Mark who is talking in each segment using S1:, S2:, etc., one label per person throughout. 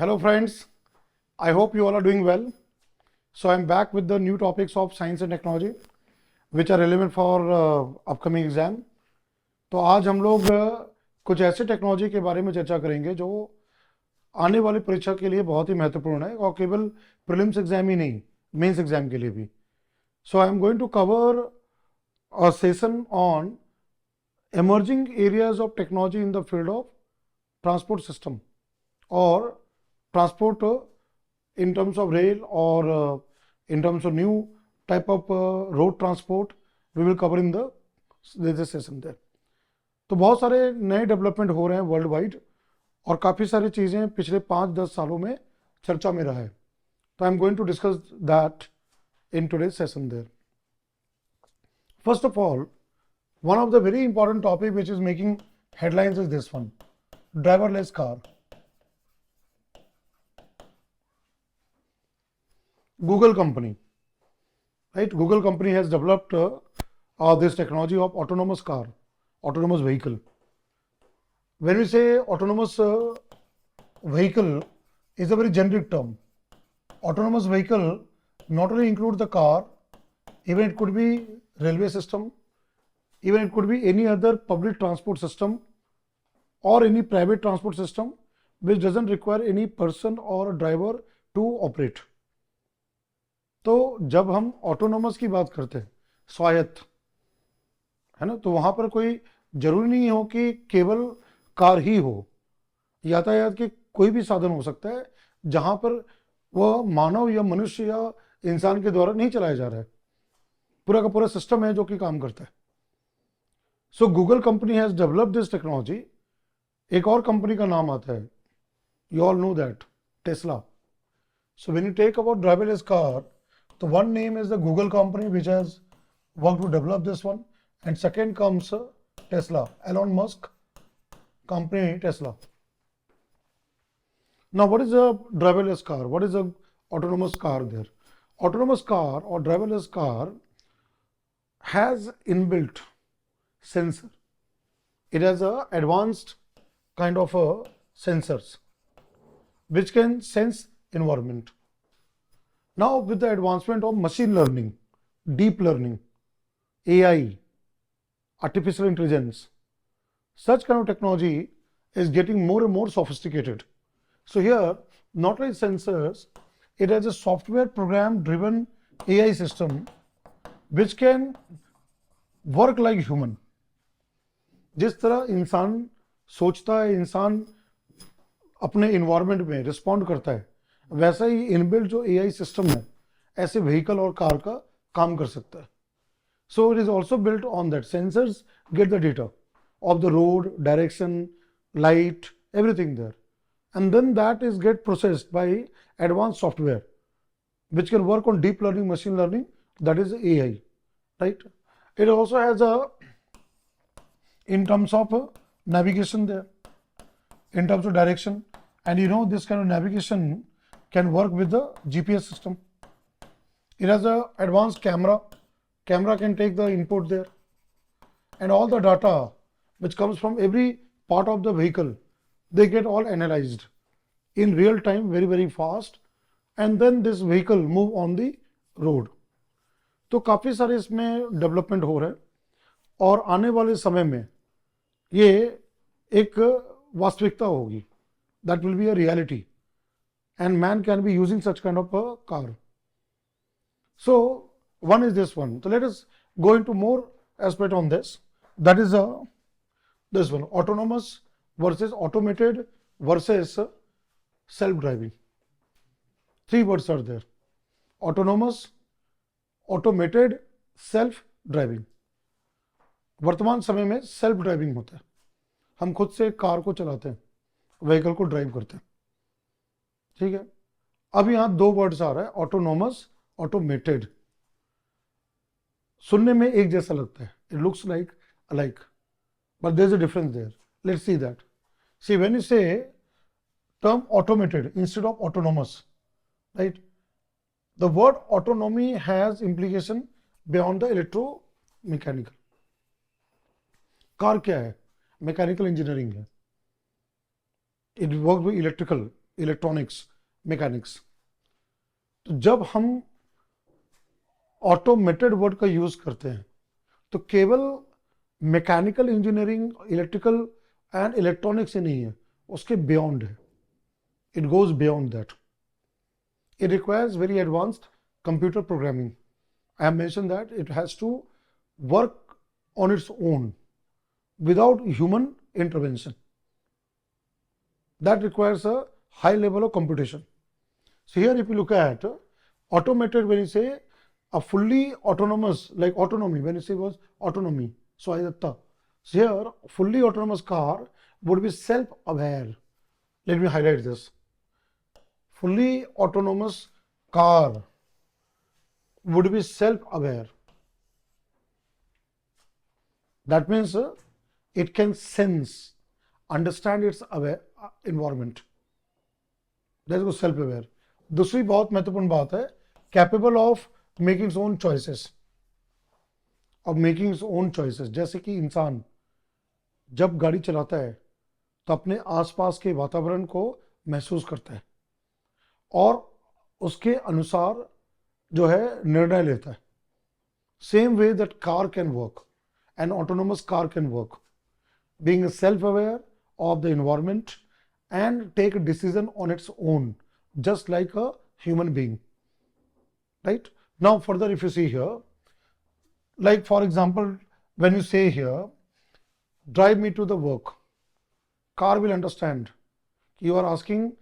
S1: Hello friends, I hope you all are doing well. So I'm back with the new topics of science and technology which are relevant for upcoming exam. तो आज हम लोग कुछ ऐसे technology के बारे में चर्चा करेंगे जो आने वाली परीक्षा के लिए बहुत ही महत्वपूर्ण है और केवल प्रीलिम्स एग्जाम ही नहीं, मेंस एग्जाम के लिए भी. So I am going to cover a session on emerging areas of technology in the field of transport system or transport in terms of rail or in terms of new type of road transport we will cover in the session there. तो बहुत सारे नए development हो रहे हैं world wide और काफ़ी सारी चीज़ें पिछले 5-10 सालों में चर्चा में रहा है. तो I am going to discuss that in today's session there. First of all, one of the very important topic which is making headlines is this one: driverless car. Google company, right? Google company has developed this technology of autonomous car, autonomous vehicle. When we say autonomous vehicle is a very generic term. Autonomous vehicle not only include the car, even it could be railway system, even it could be any other public transport system or any private transport system which doesn't require any person or a driver to operate. तो जब हम autonomous की बात करते हैं, स्वायत्त, है ना, तो वहाँ पर कोई जरूरी नहीं हो कि केवल कार ही हो. यातायात के कोई भी साधन हो सकता है जहाँ पर वह मानव या मनुष्य या इंसान के द्वारा नहीं चलाया जा रहा है. पूरा का पूरा सिस्टम है जो कि काम करता है. So Google company has developed this technology. एक और कंपनी का नाम आता है, you all know that, Tesla. So when you take about driverless car, the one name is the Google company which has worked to develop this one, and second comes Tesla, Elon Musk company Tesla. Now what is a driverless car? What is a autonomous car there? Autonomous car or driverless car has inbuilt sensor. It has a advanced kind of sensors which can sense environment. Now with the advancement of machine learning, deep learning, AI, artificial intelligence, such kind of technology is getting more and more sophisticated. So here not only sensors, it has a software program driven AI system which can work like human. जिस तरह इंसान सोचता है, इंसान अपने environment में respond करता है, वैसा ही इनबिल्ट जो एआई सिस्टम है ऐसे व्हीकल और कार का काम कर सकता है. So it is also built on that. Sensors get the data of the road, direction, light, everything there, and then that is get processed by advance software which can work on deep learning, machine learning, that is AI, right? It also has a in terms of navigation there, in terms of direction, and you know this kind of navigation can work with the GPS system. It has a advanced camera can take the input there, and all the data which comes from every part of the vehicle, they get all analyzed in real time, very fast, and then this vehicle move on the road. तो काफ़ी सारे इसमें development हो रहा है और आने वाले समय में ये एक वास्तविकता होगी. That will be a reality and man can be using such kind of a car. So one is this one. तो let us go into more aspect on this. That is this one: autonomous versus automated versus self driving. 3 words are there: autonomous, automated, self driving. वर्तमान समय में self driving होता है. हम खुद से car को चलाते हैं, व्हीकल को ड्राइव करते हैं. ठीक है. अब यहां 2 वर्ड्स आ रहा है: ऑटोनोमस, ऑटोमेटेड. सुनने में एक जैसा लगता है, it looks like alike, but there is a difference there. Let's see that. See when you say term automated instead of autonomous, right, the word autonomy has implication beyond the electromechanical. Car क्या है? Mechanical engineering है. It work with electrical electronics, mechanics. तो जब हम automated word का use करते हैं तो केवल mechanical engineering, electrical and electronics ही नहीं है, उसके बियॉन्ड है, it goes beyond that. It requires very advanced computer programming. I have mentioned that it has to work on its own without human intervention. That requires a high level of computation. So here if you look at automated, when you say a fully autonomous, like autonomy, when you say was autonomy, स्वायत्तता. So here fully autonomous car would be self-aware. Let me highlight this. Fully autonomous car would be self-aware. That means it can sense, understand its environment. That is self-aware. दूसरी बहुत महत्वपूर्ण बात है, capable of making its own choices. of making its own choices. जैसे कि इंसान जब गाड़ी चलाता है तो अपने आसपास के वातावरण को महसूस करता है और उसके अनुसार जो है निर्णय लेता है. Same way that car can work, N autonomous car can work, being self-aware of the environment and take a decision on its own, just like a human being. Right? Now further, if you see here, like for example, when you say here, drive me to the work, car will understand. You are asking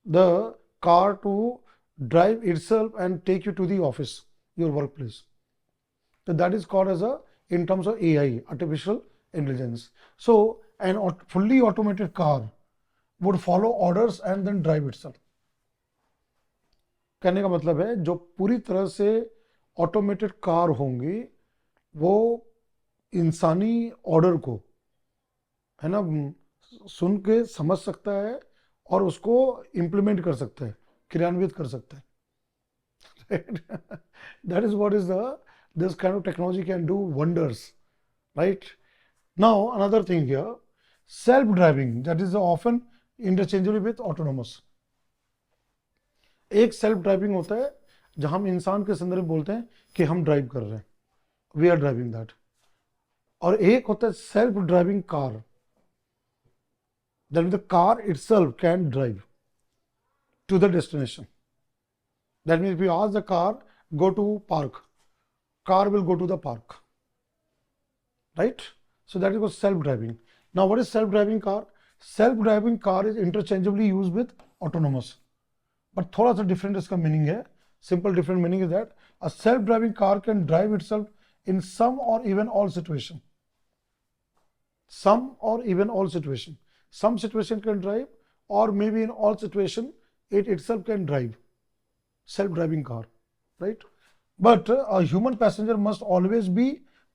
S1: the car to drive itself and take you to the office, your workplace. So that is called as a, in terms of AI, artificial intelligence. So an fully automated car would follow orders and then drive itself. कहने का मतलब है जो पूरी तरह से automated car होंगी वो इंसानी ऑर्डर को है ना सुन के समझ सकता है और उसको इम्प्लीमेंट कर सकता है, क्रियान्वित कर सकता है. That is what is this kind of technology can do wonders, right? Now another thing here, self-driving, that is often interchangeable with autonomous. एक सेल्फ ड्राइविंग होता है जहां हम इंसान के संदर्भ में बोलते हैं कि हम ड्राइव कर रहे हैं, वी आर ड्राइविंग दैट, और एक होता है self driving car, that means the car itself can drive to the destination. That means if you ask the car go to park, car will go to the park, right? So that is called self-driving. Now what is self-driving car? Self-driving car is interchangeably used with autonomous, but थोड़ा सा different इसका meaning है. Simple different meaning is that a self-driving car can drive itself in some or even all situation. Some or even all situation. Some situation can drive, or maybe in all situation it itself can drive. Self-driving car, right? But a human passenger must always be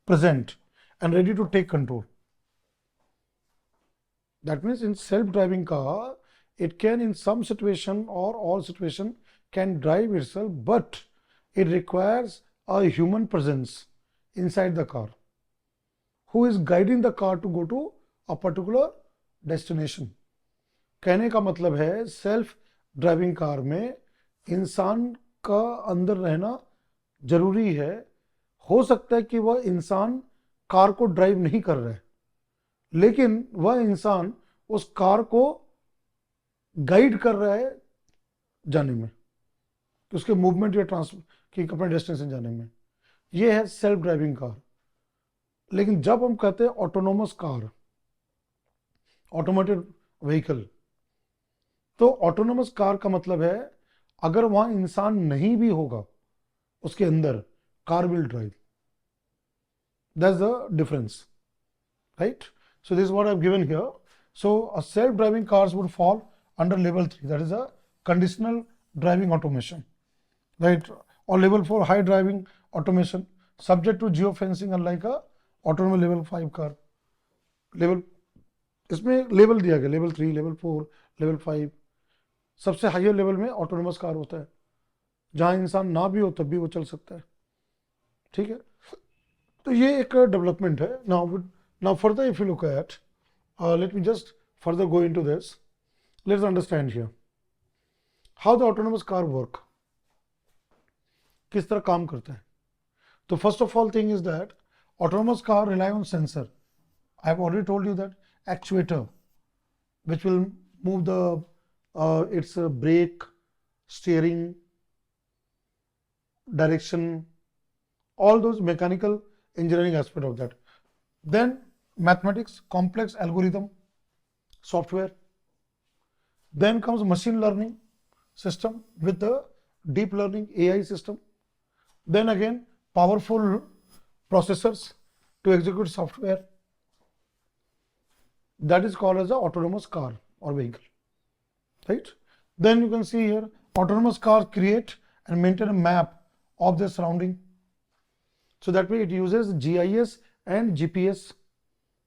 S1: present and ready to take control. That means in self-driving car, it can in some situation or all situation can drive itself, but it requires a human presence inside the car who is guiding the car to go to a particular destination. कहने का मतलब है self driving car में इंसान का अंदर रहना जरूरी है. हो सकता है कि वह इंसान कार को ड्राइव नहीं कर रहा है, लेकिन वह इंसान उस कार को गाइड कर रहा है जाने में, कि उसके मूवमेंट या ट्रांसफर की अपने डेस्टिनेशन जाने में. यह है सेल्फ ड्राइविंग कार. लेकिन जब हम कहते हैं ऑटोनोमस कार, ऑटोमेटेड व्हीकल, तो ऑटोनोमस कार का मतलब है अगर वहां इंसान नहीं भी होगा उसके अंदर, car will drive. That's the difference, right? So this is what I've given here. So a self-driving cars would fall under level 3, that is a conditional driving automation, right? Or level 4, high driving automation, subject to geofencing, unlike a autonomous level 5 car. Level इसमें level दिया गया, level 3, level 4, level 5. सबसे higher level में autonomous car होता है जहां इंसान ना भी हो तब भी वो चल सकता है. ठीक है, तो ये एक डेवलपमेंट है. Now further if you look eight, late me just further go into this, let's understand here. How the autonomous car work, किस तरह काम करता है? तो first of all thing is that autonomous car rely on sensor. I have already told you that actuator which will move the its brake, steering, direction, all those mechanical engineering aspect of that. Then mathematics, complex algorithm, software. Then comes machine learning system with the deep learning AI system. Then again powerful processors to execute software. That is called as the autonomous car or vehicle, right? Then you can see here autonomous car create and maintain a map of their surrounding. So that way it uses GIS and GPS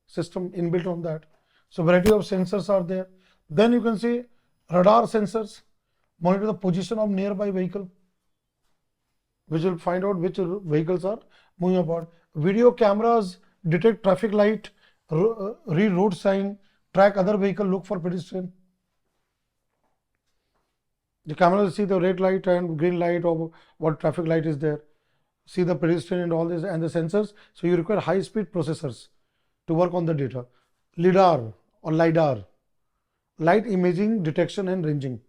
S1: system inbuilt on that. So variety of sensors are there. Then you can see radar sensors monitor the position of nearby vehicle, which will find out which vehicles are moving about. Video cameras detect traffic light, read road sign, track other vehicle, look for pedestrian. The camera will see the red light and green light or what traffic light is there, see the pedestrian and all this, and the sensors. So you require high speed processors to work on the data. LIDAR or LIDAR, light imaging detection and ranging,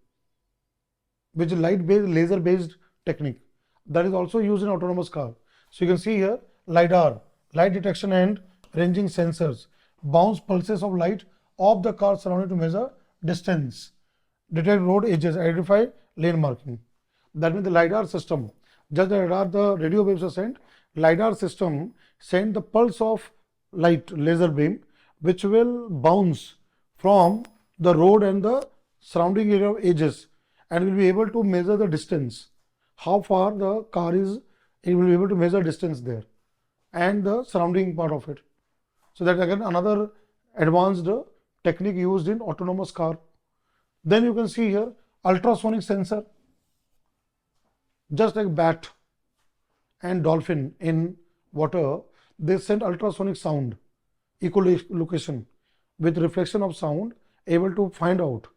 S1: which is light based, laser based technique, that is also used in autonomous car. So you can see here LIDAR, light detection and ranging sensors, bounce pulses of light of the car surrounding to measure distance, detect road edges, identify lane marking. That means the LIDAR system, just the radar, the radio waves are sent, LIDAR system send the pulse of light, laser beam, which will bounce from the road and the surrounding area of edges, and will be able to measure the distance, how far the car is. It will be able to measure distance there and the surrounding part of it. So that again another advanced technique used in autonomous car. Then you can see here ultrasonic sensor, just like bat and dolphin in water, they send ultrasonic sound, echolocation with reflection of sound, able to find out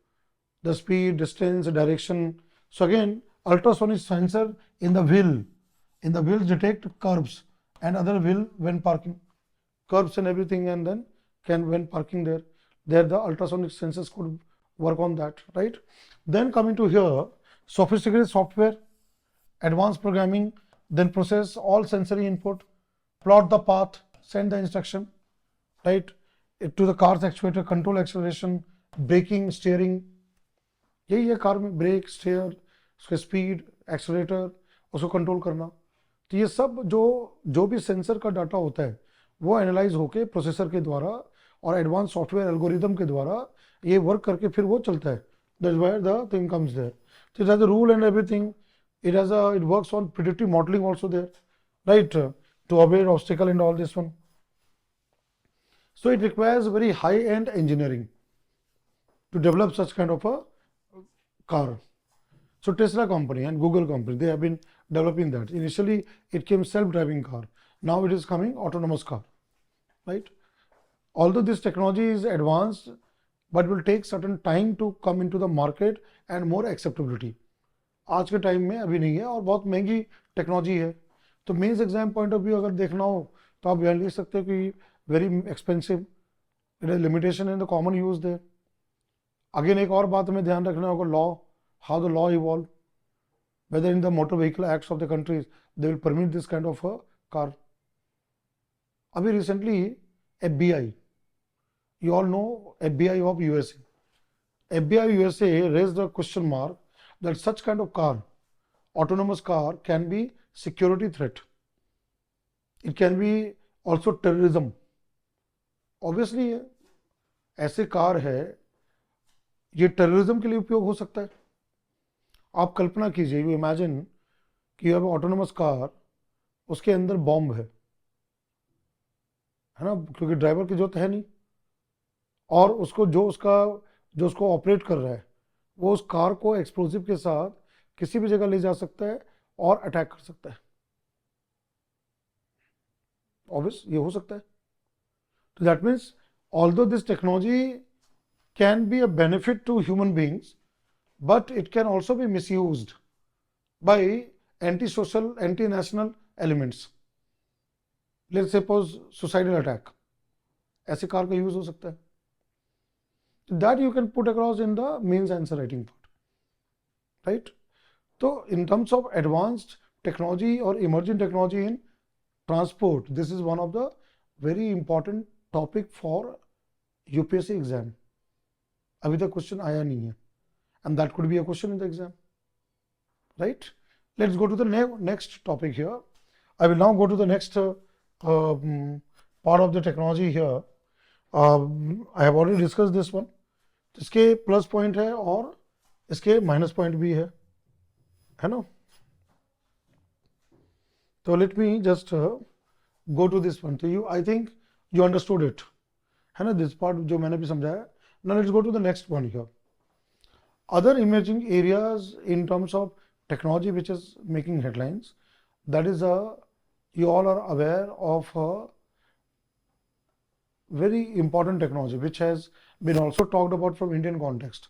S1: the speed, distance, direction. So again ultrasonic sensor in the wheel, in the wheels detect curbs and other wheel when parking, curbs and everything, and then can when parking there the ultrasonic sensors could work on that, right? Then coming to here, sophisticated software, advanced programming, then process all sensory input, plot the path, send the instruction, right, to the car's actuator, control acceleration, braking, steering. यही है car में, break, stair, उसका speed, accelerator, उसको control करना. तो ये सब जो भी सेंसर का डाटा होता है वो एनालाइज होके प्रोसेसर के द्वारा और एडवांस सॉफ्टवेयर एल्गोरिदम के द्वारा ये वर्क करके फिर वो चलता है. That's why the thing comes there. So it has a rule and everything. It works on predictive modeling also there, right? To avoid obstacle and all this one. So it requires very high-end engineering to develop such kind of a car. So Tesla company and Google company, they have been developing that. Initially it came self-driving car. Now it is coming autonomous car, right? Although this technology is advanced, but will take certain time to come into the market and more acceptability. आज के time में अभी नहीं है और बहुत महंगी technology है. तो mains exam point of view अगर देखना हो तो आप यहाँ लिख सकते हो कि very expensive, it is limitation in the common use their. Again एक और बात हमें ध्यान रखना होगा, law, how the law evolve, whether in the motor vehicle acts of the countries they will permit this kind of a car. अभी recently FBI, you all know FBI of USA. FBI USA raised a question mark that such kind of car, autonomous car, can be security threat. It can be also terrorism. Obviously ऐसे car है ये terrorism के लिए उपयोग हो सकता है. आप कल्पना कीजिए, यू इमेजिन कि अब ऑटोनोमस कार, उसके अंदर बॉम्ब है ना, क्योंकि ड्राइवर की जरूरत है नहीं, और उसको जो उसको ऑपरेट कर रहा है वो उस कार को एक्सप्लोजिव के साथ किसी भी जगह ले जा सकता है और अटैक कर सकता है. ऑब्वियस ये हो सकता है. तो that means although this technology can be a benefit to human beings, but it can also be misused by anti-social, anti-national elements. Let's suppose suicidal attack. ऐसी कार का यूज हो सकता है. That you can put across in the means answer writing part, right? So in terms of advanced technology or emerging technology in transport, this is one of the very important topic for UPSC exam. अभी तक question आया नहीं है, and that could be a question in the exam, right? Let's go to the next topic here. I will now go to the next part of the technology here. I have already discussed this one. इसके plus point है और इसके minus point भी है ना. तो let me just go to this one. तो you, I think you understood it, है ना, दिस पार्ट जो मैंने भी समझाया. Now let's go to the next one here. Other emerging areas in terms of technology which is making headlines, that is you all are aware of a very important technology which has been also talked about from Indian context,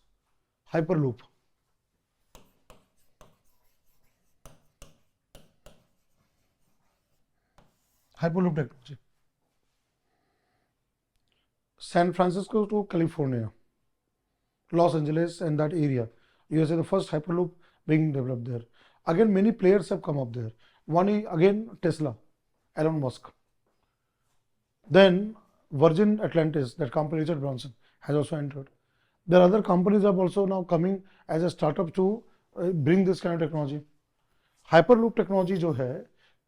S1: hyperloop. Hyperloop technology. San Francisco to California, Los Angeles and that area, USA, the first hyperloop being developed there. Again, many players have come up there. One is again Tesla, Elon Musk. Then Virgin Atlantis, that company Richard Branson has also entered. There are other companies are also now coming as a startup to bring this kind of technology. Hyperloop technology जो है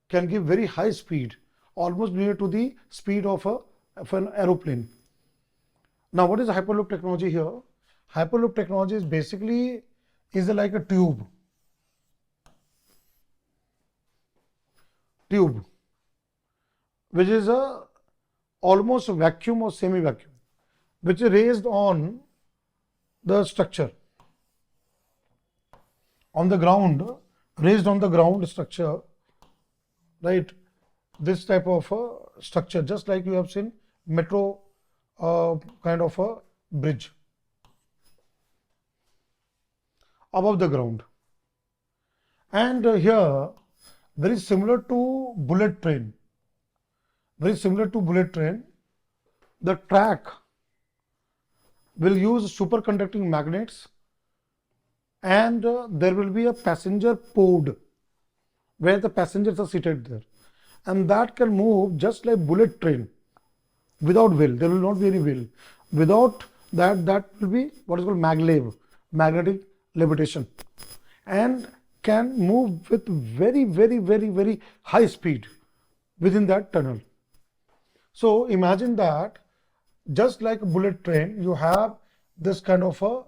S1: can give very high speed, almost near to the speed of an aeroplane. Now, what is hyperloop technology here? Hyperloop technology is basically like a tube, which is a almost vacuum or semi-vacuum, which is raised on the structure, on the ground, raised on the ground structure, right? This type of structure, just like you have seen metro kind of a bridge above the ground. And here, very similar to bullet train, the track will use superconducting magnets, and there will be a passenger pod where the passengers are seated there, and that can move just like bullet train without wheel. There will not be any wheel. Without that, that will be what is called maglev, magnetic levitation, and can move with very high speed within that tunnel. So imagine that just like a bullet train, you have this kind of a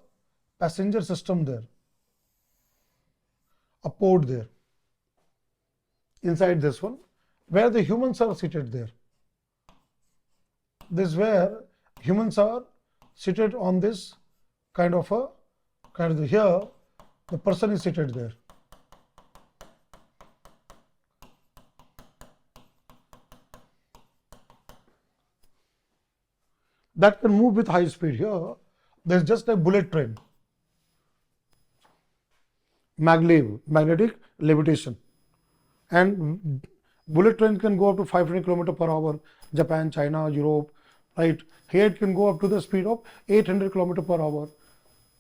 S1: passenger system there, a pod there inside this one, where the humans are seated there. This is where humans are seated on this kind of here, the person is seated there. That can move with high speed. Here, there's just a bullet train, maglev, magnetic levitation, and bullet train can go up to 500 km/h. Japan, China, Europe, right? Here it can go up to the speed of 800 km/h,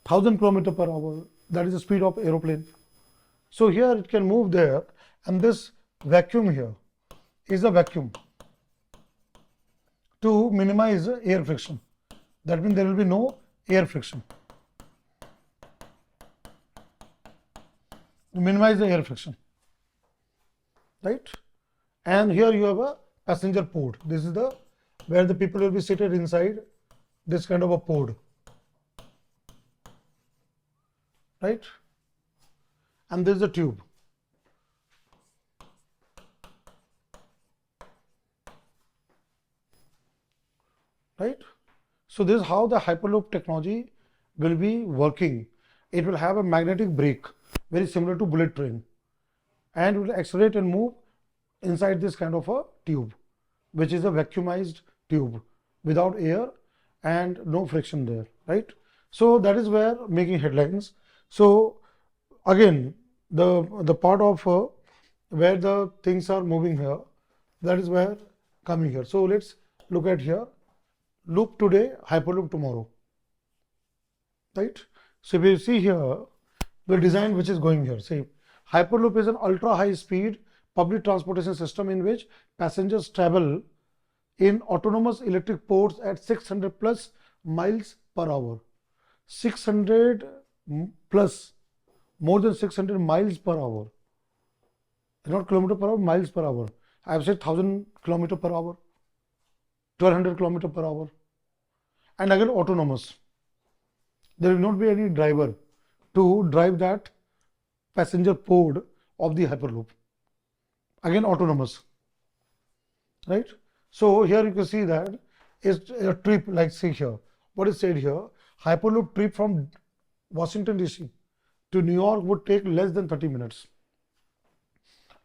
S1: 1000 km/h. That is the speed of aeroplane. So here it can move there, and this vacuum here is a vacuum to minimize air friction. That means there will be no air friction. To minimize the air friction, right? And here you have a passenger pod. This is the where the people will be seated inside this kind of a pod, right? And this is the tube. Right? So this is how the hyperloop technology will be working. It will have a magnetic brake, very similar to bullet train, and it will accelerate and move inside this kind of a tube, which is a vacuumized tube without air and no friction there, right? So that is where making headlines. So again, the part of where the things are moving here, that is where coming here. So let's look at here, loop today, hyperloop tomorrow, right? So if you see here, the design which is going here, see, hyperloop is an ultra high speed public transportation system in which passengers travel in autonomous electric ports at 600 plus miles per hour. 600 plus, more than 600 miles per hour. Not kilometer per hour, miles per hour. I have said 1000 kilometer per hour, 1200 kilometer per hour. And again autonomous. There will not be any driver to drive that passenger pod of the hyperloop. Again autonomous, right? So here you can see that it's a trip, like see here. What is said here? Hyperloop trip from Washington DC to New York would take less than 30 minutes.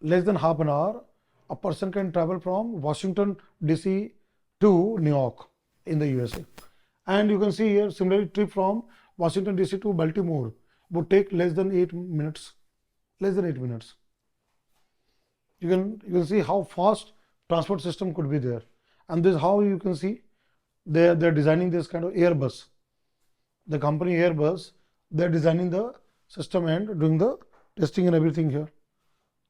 S1: Less than half an hour, a person can travel from Washington DC to New York in the USA. And you can see here, similarly, trip from Washington DC to Baltimore would take less than 8 minutes. Less than 8 minutes. You can see how fast transport system could be there. And this is how you can see they're designing this kind of Airbus. The company Airbus, they're designing the system and doing the testing and everything here.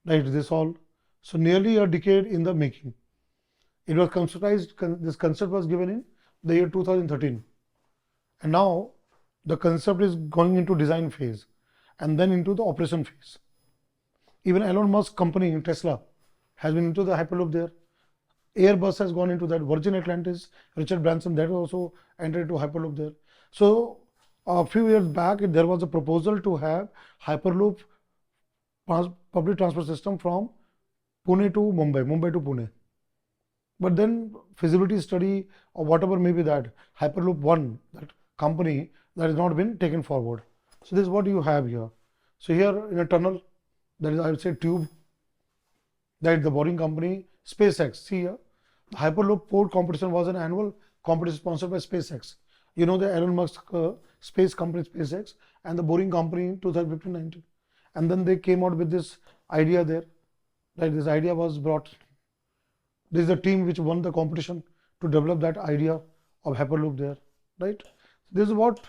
S1: Right, this all. So nearly a decade in the making. It was conceptualized, this concept was given in the year 2013. And now the concept is going into design phase and then into the operation phase. Even Elon Musk company, Tesla, has been into the hyperloop there. Airbus has gone into that. Virgin Atlantis, Richard Branson, that also entered into hyperloop there. So a few years back, there was a proposal to have hyperloop public transport system from Pune to Mumbai, Mumbai to Pune. But then feasibility study or whatever may be that, Hyperloop 1, that company, that has not been taken forward. So this is what you have here. So here in a tunnel, that is, I would say, tube, that is the boring company, SpaceX. See here, the Hyperloop port competition was an annual competition sponsored by SpaceX. You know the Elon Musk space company SpaceX and the boring company in 2015-19. And then they came out with this idea there, right? This idea was brought. This is the team which won the competition to develop that idea of Hyperloop there, right? This is what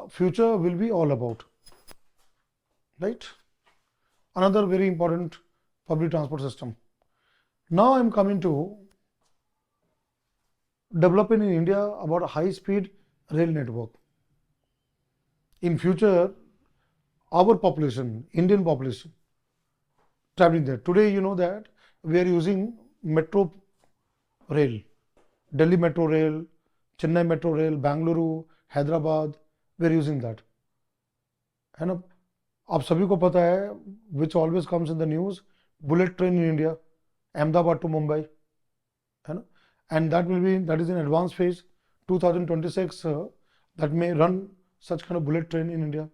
S1: future will be all about, right? Another very important public transport system. Now I'm coming to developing in India about a high-speed rail network. In future, our population, Indian population, traveling there. Today, you know that we are using metro rail, Delhi metro rail, Chennai metro rail, Bangalore, Hyderabad, we are using that. है ना? आप सभी को पता है, which always comes in the news, bullet train in India, Ahmedabad to Mumbai, है ना? And that is in advanced phase, 2026, that may run such kind of bullet train in India.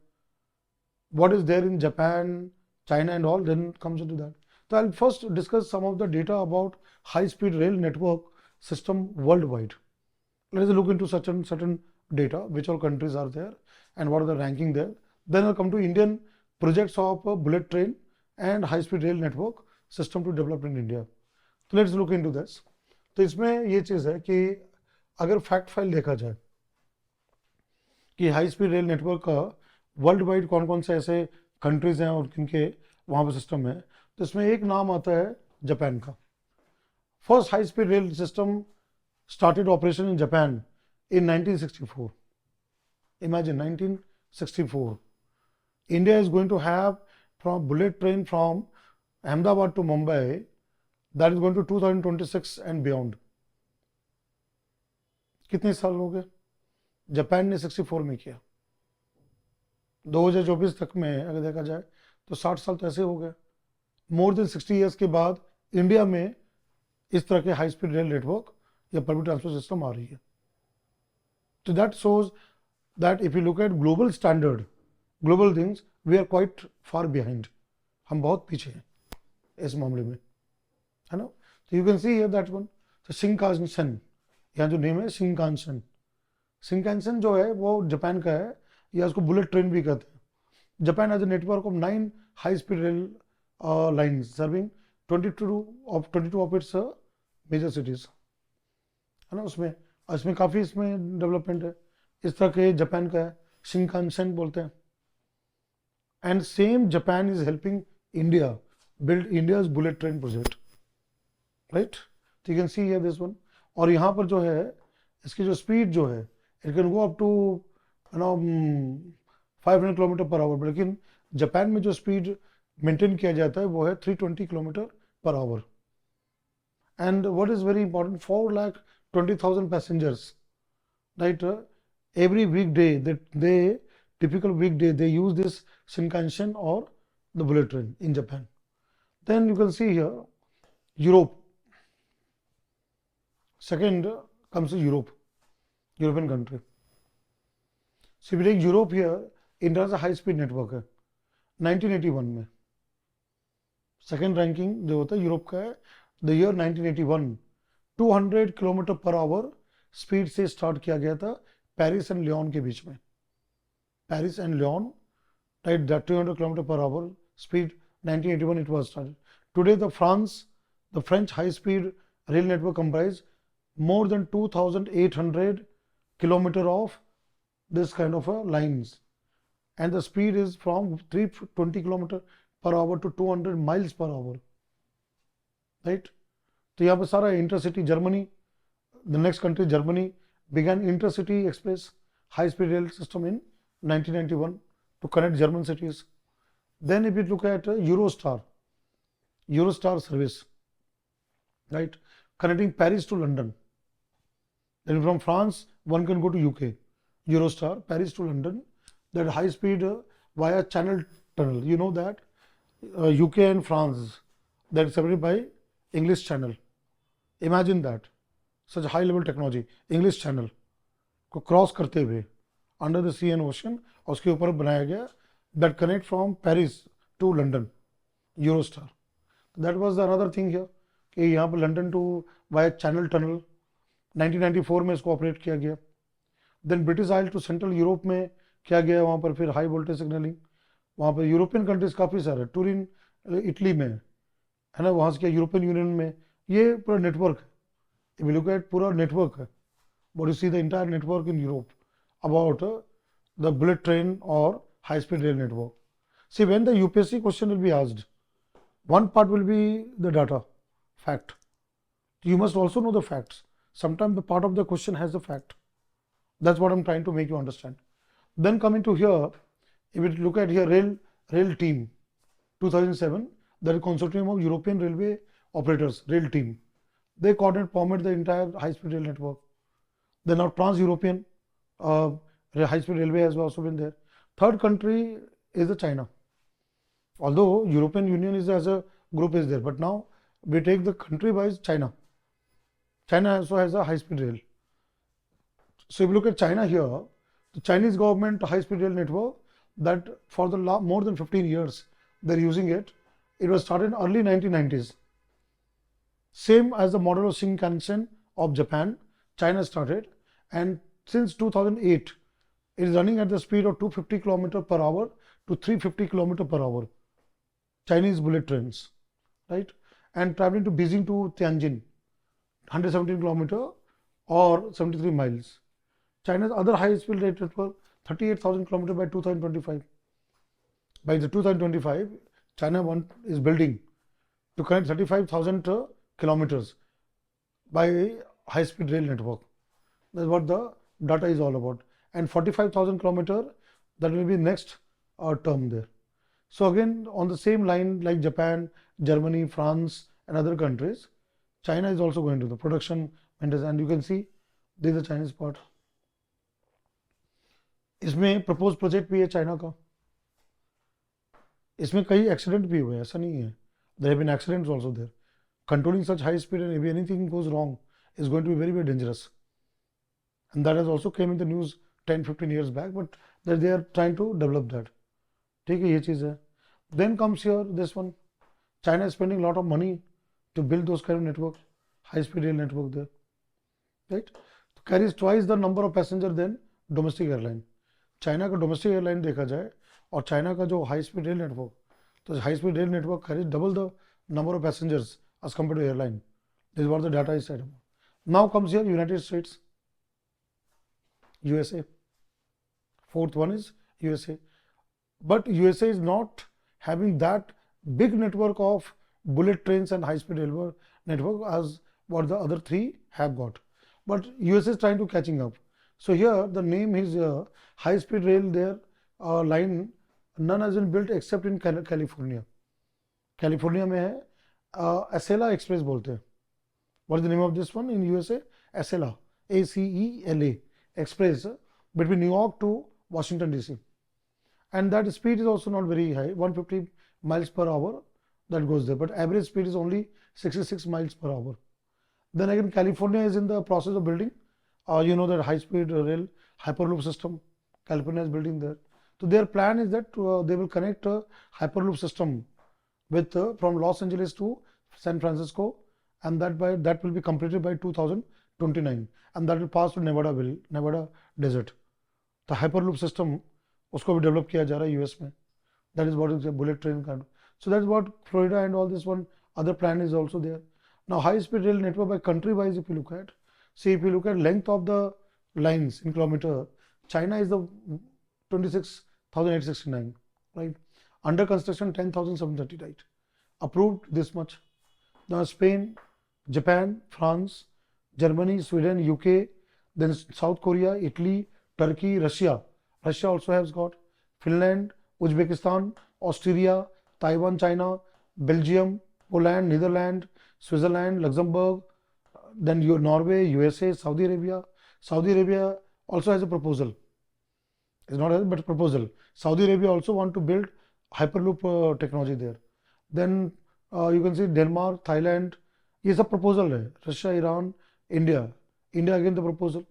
S1: What is there in Japan, China and all, then comes into that. So I'll first discuss some of the data about high-speed rail network system worldwide. Let us look into certain data, which all countries are there and what are the ranking there. Then I'll come to Indian projects of bullet train and high-speed rail network system to develop in India. So let's look into this. तो इसमें ये चीज़ है कि अगर fact file देखा जाए कि high speed rail network का वर्ल्ड वाइड कौन कौन से ऐसे कंट्रीज हैं और किनके वहाँ पर सिस्टम है, तो इसमें एक नाम आता है जापान का. First high speed rail system started operation in Japan in 1964. Imagine 1964. India is going to have from bullet train from Ahmedabad to Mumbai, that is going to 2026 and beyond. कितने साल हो गए? जापान ने 64 में किया. 2024 तक में अगर देखा जाए तो 60 साल तो ऐसे हो गए. मोर देन 60 ईयर्स के बाद इंडिया में इस तरह के हाई स्पीड रेल नेटवर्क या पब्लिक ट्रांसपोर्ट सिस्टम आ रही है. तो that shows that if you look at global standard, global things, we are quite far behind. हम बहुत पीछे हैं इस मामले में, है ना. तो you can see here that one. तो शिंकानसेन, यहाँ जो नेम है शिंकानसेन, शिंकानसेन जो है वो जापान का है, या उसको बुलेट ट्रेन भी कहते हैं. Japan has a network of 9 high-speed rail lines serving 22 of its major cities, है ना. उसमें काफ़ी इसमें डेवलपमेंट है. इस तरह के जापान का है, शिनकानसेन बोलते हैं. And same Japan is helping India build India's bullet train project, right. तो you can see here this one. और यहाँ पर जो है इसकी जो स्पीड जो है it can go up to 500 kilometre per hour, लेकिन जापान में जो स्पीड मेंटेन किया जाता है वो है 320 kilometre per our. And what is very important, 4,20,000 passengers, right. Every weekday they typical weekday they use this Shinkansen or the bullet train in Japan. Then you can see here Europe. Second comes to European country. So if you take Europe here, India has a high speed network है 1981 में. Second ranking जो होता है Europe का है the year 1981. 200 kilometre per our speed से start किया गया था पेरिस एंड लियोन के बीच में. Paris and Leone, right, that 200 kilometre per our speed 1981 it was started. Today the French high speed rail network comprise more than 2,800 kilometer of this kind of lines, and the speed is from 320 kilometer per hour to 200 miles per hour, right. तो यहाँ पे सारा intercity Germany, the next country Germany began intercity express high speed rail system in 1991 to connect German cities. Then if you look at Eurostar service, right, connecting Paris to London. Then from France one can go to UK. Eurostar Paris to London, that high speed via Channel Tunnel. You know that UK and France, that is separated by English Channel. Imagine that. Such high level technology, English Channel को cross करते हुए under the sea and ocean और उसके ऊपर बनाया गया that connect from Paris to London, Eurostar. That was another thing here कि यहाँ पर London to via channel tunnel 1994 में इसको ऑपरेट किया गया. Then British isle to central Europe में किया गया, वहाँ पर फिर हाई वोल्टेज सिग्नलिंग. वहाँ पर यूरोपियन कंट्रीज काफ़ी सारे, टूरिन इटली में है ना, वहाँ से क्या यूरोपियन यूनियन में, ये पूरा नेटवर्क है. If you look at पूरा नेटवर्क है, but you see the entire network in Europe about the bullet train or high speed rail network. See, when the UPSC question will be asked, one part will be the data, fact. You must also know the facts. Sometimes the part of the question has the fact. That's what I'm trying to make you understand. Then coming to here, if you look at here, rail team 2007, that is consortium of European railway operators, rail team. They coordinate, permit the entire high-speed rail network. Then now trans-European high-speed railway has also been there. Third country is the China. Although European Union is as a group is there, but now we take the country-wise China. China also has a high-speed rail. So if you look at China here, the Chinese government high-speed rail network, that for the more than 15 years they're using it. It was started in early 1990s. Same as the model of Shinkansen of Japan, China started, and since 2008, it is running at the speed of 250 km per hour to 350 km per hour. Chinese bullet trains, right? And traveling to Beijing to Tianjin, 117 km or 73 miles. China's other high-speed rail network, 38,000 km by 2025. By the 2025, China is building to connect 35,000 kilometers by high-speed rail network. That's what the data is all about. And 45,000 kilometer, that will be next term there. So again, on the same line like Japan, Germany, France and other countries, China is also going to the production vendors, and you can see this is the Chinese part. इसमें propose project भी है China का. इसमें कई accident भी हुए, ऐसा नहीं है. There have been accidents also there. Controlling such high speed, and if anything goes wrong, is going to be very, very dangerous. And that has also came in the news 10-15 years back, but that they are trying to develop that. ठीक है, ये चीज़ है. Then comes here this one. China is spending a lot of money to build those kind of network, high speed rail network there, right? So carries twice the number of passenger than domestic airline. China का domestic airline देखा जाए और China का जो high speed rail network, तो high speed rail network carries double the number of passengers as compared to airline. This is what the data is said about. Now comes here United States, USA. Fourth one is USA. But USA is not having that big network of bullet trains and high speed railway network as what the other three have got. But USA is trying to catching up. So here the name is high speed rail there line, none has been built except in California. California में है Acela Express बोलते हैं. What is the name of this one in USA? Acela, ACELA Express between New York to Washington DC. And that speed is also not very high, 150 miles per hour that goes there, but average speed is only 66 miles per hour. Then again, California is in the process of building, you know, that high speed rail hyperloop system. California is building there. So their plan is that they will connect a hyperloop system with from Los Angeles to San Francisco, and that will be completed by 2029, and that will pass to Nevada desert. The hyperloop system उसको भी develop किया जा रहा है US में. That is what is a bullet train kind of. So that is what Florida and all this one other plan is also there. Now high speed rail network by country wise, if you look at, see, if you look at length of the lines in kilometer, China is the 26,869, right? Under construction 10,730, right? Approved this much. Now Spain, Japan, France, Germany, Sweden, UK, then South Korea, Italy, Turkey, Russia. Russia also has got Finland, Uzbekistan, Austria, Taiwan, China, Belgium, Poland, Netherlands, Switzerland, Luxembourg, then Norway, USA, Saudi Arabia. Saudi Arabia also has a proposal. It's not a but proposal. Saudi Arabia also want to build hyperloop technology there. Then you can see Denmark, Thailand. ये सब proposal है. Russia, Iran, India. India again the proposal.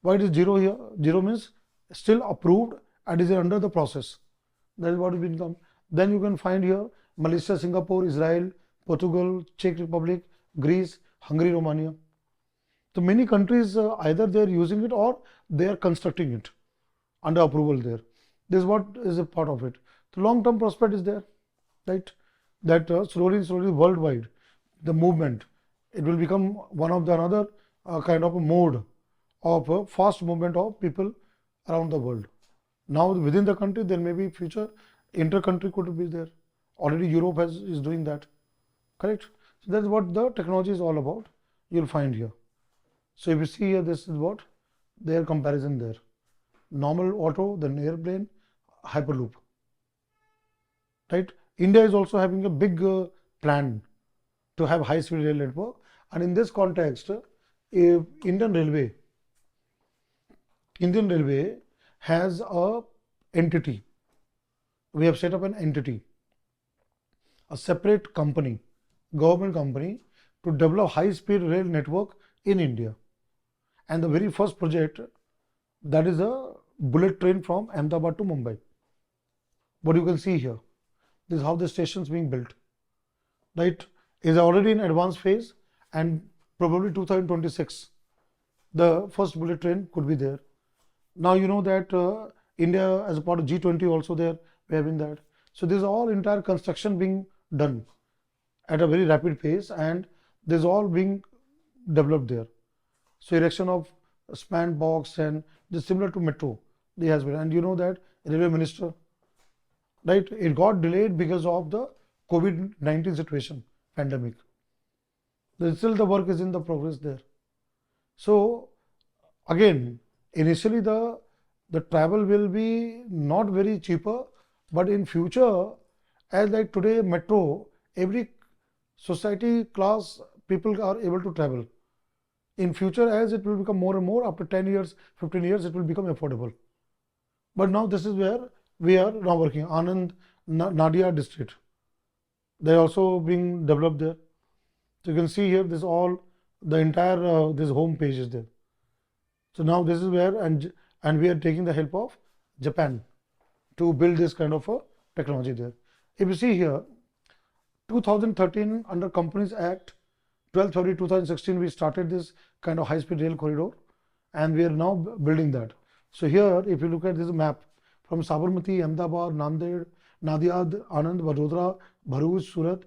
S1: Why it is zero here? Zero means still approved and is under the process. That is what has been done. Then you can find here Malaysia, Singapore, Israel, Portugal, Czech Republic, Greece, Hungary, Romania. So many countries either they are using it or they are constructing it under approval there. This is what is a part of it. The long-term prospect is there, right? That slowly worldwide, the movement, it will become one of the another kind of a mode of fast movement of people around the world. Now within the country there may be future inter-country could be there. Already Europe is doing that, correct? So that's what the technology is all about. You'll find here. So if you see here, this is what their comparison there. Normal auto, then airplane, hyperloop, right? India is also having a big plan to have high-speed rail network, and in this context, Indian Railway has a entity. We have set up an entity, a separate company, government company, to develop high-speed rail network in India. And the very first project, that is a bullet train from Ahmedabad to Mumbai. What you can see here, this is how the station is being built, right? Is already in advanced phase, and probably 2026, the first bullet train could be there. Now you know that India as a part of G20 also there, we have in that. So this is all entire construction being done at a very rapid pace, and this is all being developed there. So erection of span box and this similar to metro, they has been, and you know that railway minister, right? It got delayed because of the COVID-19 situation, pandemic. Still the work is in the progress there. So again, initially the travel will be not very cheaper, but in future, as like today metro, every society class people are able to travel. In future, as it will become more and more, after 10 years, 15 years, it will become affordable. But now this is where we are now working. Anand Nadia district, they are also being developed there. So you can see here, this all the entire this home page is there. So now this is where, and we are taking the help of Japan to build this kind of a technology there. If you see here, 2013 under Companies Act, 12th February 2016, we started this kind of high-speed rail corridor, and we are now building that. So here, if you look at this map from Sabarmati, Ahmedabad, Nanded, Nadiad, Anand, Vadodara, Bharuch, Surat,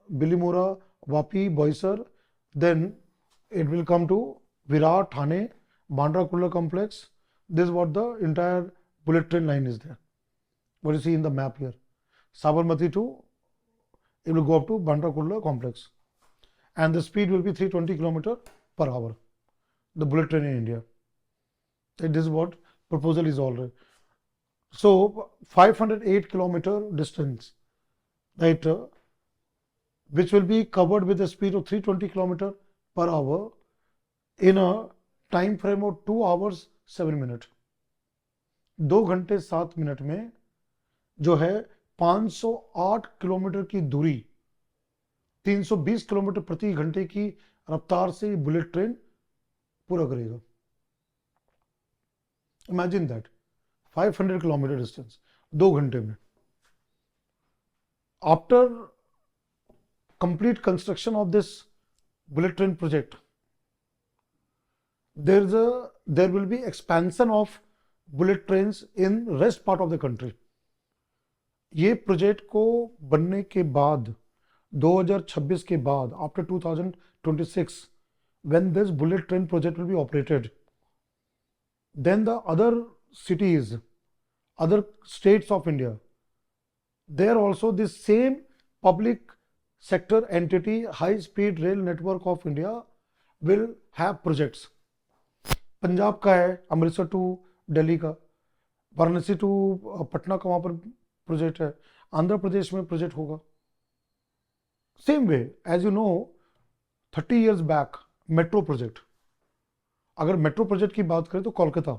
S1: Bilimora, Vapi, Boisar. Then it will come to Virat, Thane, Bandra Kurla complex. This is what the entire bullet train line is there. What you see in the map here. Sabarmati to, it will go up to Bandra Kurla complex. And the speed will be 320 km per hour. The bullet train in India. This is what proposal is already. So 508 km distance, right, which will be covered with a speed of 320 km per hour in a time frame of 2 hours 7 minutes. 2 घंटे 7 minute में जो है 508 kilometre की दूरी 320 kilometre प्रति घंटे की रफ्तार से बुलेट ट्रेन पूरा करेगा. इमेजिन दैट 500 किलोमीटर डिस्टेंस 2 घंटे में. After complete construction of this bullet train project, there will be expansion of bullet trains in rest part of the country. ये प्रोजेक्ट को बनने के बाद 2026 के बाद after 2026 when this bullet train project will be operated, then the other cities, other states of India, there also this same public sector entity, high speed rail network of India will have projects. Punjab का है, Amritsar to Delhi का, Varanasi to Patna का वहाँ पर project है, आंध्र प्रदेश में project होगा. Same way as you know 30 years back metro project, अगर मेट्रो प्रोजेक्ट की बात करें तो Kolkata,